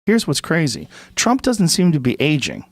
Here's what's crazy. Trump doesn't seem to be aging.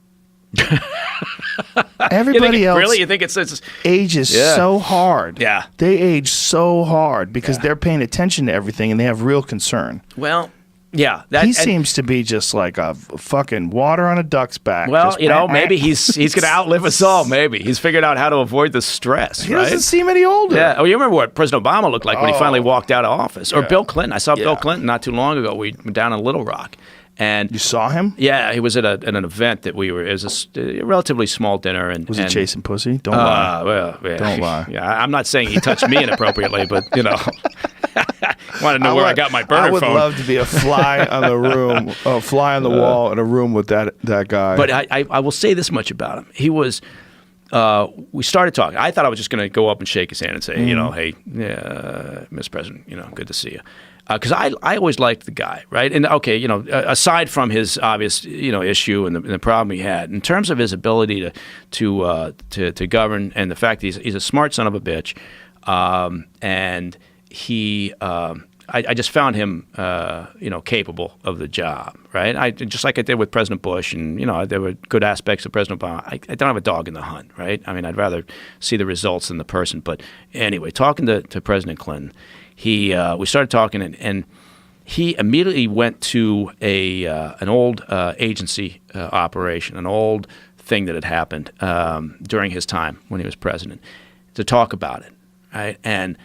Everybody else really? You think it's ages so hard. Yeah. They age so hard because they're paying attention to everything and they have real concern. Well, yeah. He seems to be just like a fucking water on a duck's back. Well, maybe he's going to outlive us all, maybe. He's figured out how to avoid the stress, He doesn't seem any older. Yeah. Oh, you remember what President Obama looked like when he finally walked out of office? Or Bill Clinton. I saw Bill Clinton not too long ago. We were down in Little Rock. And you saw him? Yeah, he was at an event that we were. It was a relatively small dinner, and was he chasing pussy? Don't lie. Well, yeah. Don't lie. Yeah, I'm not saying he touched me inappropriately, but want to know where I got my burner phone. I would love to be a fly on the room, a fly on the wall in a room with that guy. But I will say this much about him: he was. We started talking. I thought I was just going to go up and shake his hand and say, hey, Mr. President, good to see you. Because I always liked the guy, right? And aside from his obvious issue and the problem he had, in terms of his ability to govern and the fact that he's a smart son of a bitch, and he. I just found him, capable of the job, right? Just like I did with President Bush, and there were good aspects of President Obama. I don't have a dog in the hunt, right? I mean, I'd rather see the results than the person. But anyway, talking to President Clinton, we started talking, and he immediately went to an old agency operation, an old thing that had happened during his time when he was president, to talk about it, right? And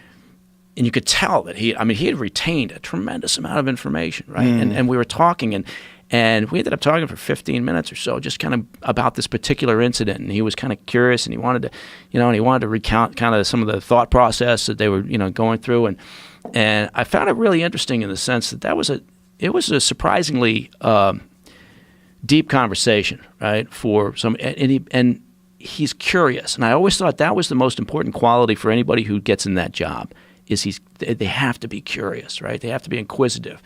you could tell that he had retained a tremendous amount of information, right? And we were talking, and we ended up talking for 15 minutes or so, just kind of about this particular incident. And he was kind of curious, and he wanted to, recount kind of some of the thought process that they were, going through. And I found it really interesting in the sense that it was a surprisingly deep conversation, right? And he's curious, and I always thought that was the most important quality for anybody who gets in that job. They have to be curious, right? They have to be inquisitive.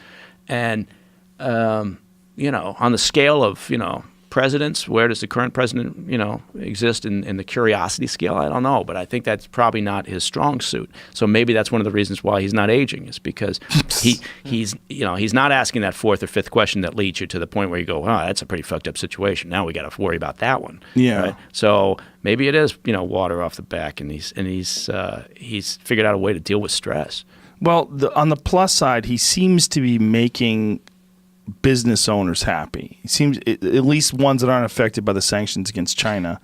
And, on the scale of, presidents, where does the current president, exist in the curiosity scale? I don't know, but I think that's probably not his strong suit. So maybe that's one of the reasons why he's not aging, is because he's not asking that fourth or fifth question that leads you to the point where you go, oh, that's a pretty fucked up situation. Now we got to worry about that one. Yeah. Right? So maybe it is, water off the back, and he's figured out a way to deal with stress. Well, on the plus side, he seems to be making business owners happy. It seems, at least ones that aren't affected by the sanctions against China,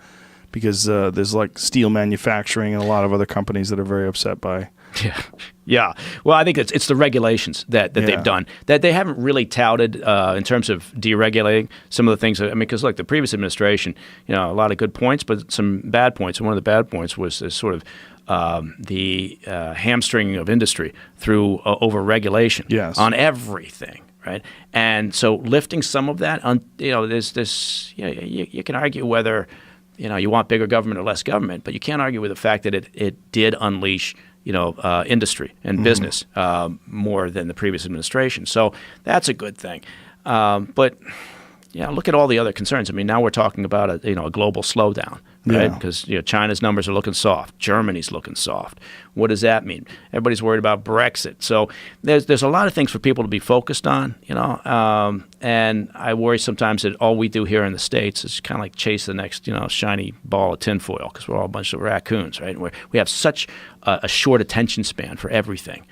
because there's like steel manufacturing and a lot of other companies that are very upset by. Yeah. Well, I think it's the regulations that they've done that they haven't really touted in terms of deregulating some of the things. Because look, the previous administration, a lot of good points, but some bad points. And one of the bad points was this sort of the hamstringing of industry through over-regulation on everything. Right, and so lifting some of that, there's this. You can argue whether you want bigger government or less government, but you can't argue with the fact that it did unleash industry and business more than the previous administration. So that's a good thing. But look at all the other concerns. I mean, now we're talking about a global slowdown, right? Because China's numbers are looking soft, Germany's looking soft. What does that mean? Everybody's worried about Brexit. So there's a lot of things for people to be focused on, and I worry sometimes that all we do here in the States is kind of like chase the next shiny ball of tinfoil, because we're all a bunch of raccoons, right? And we have such a short attention span for everything.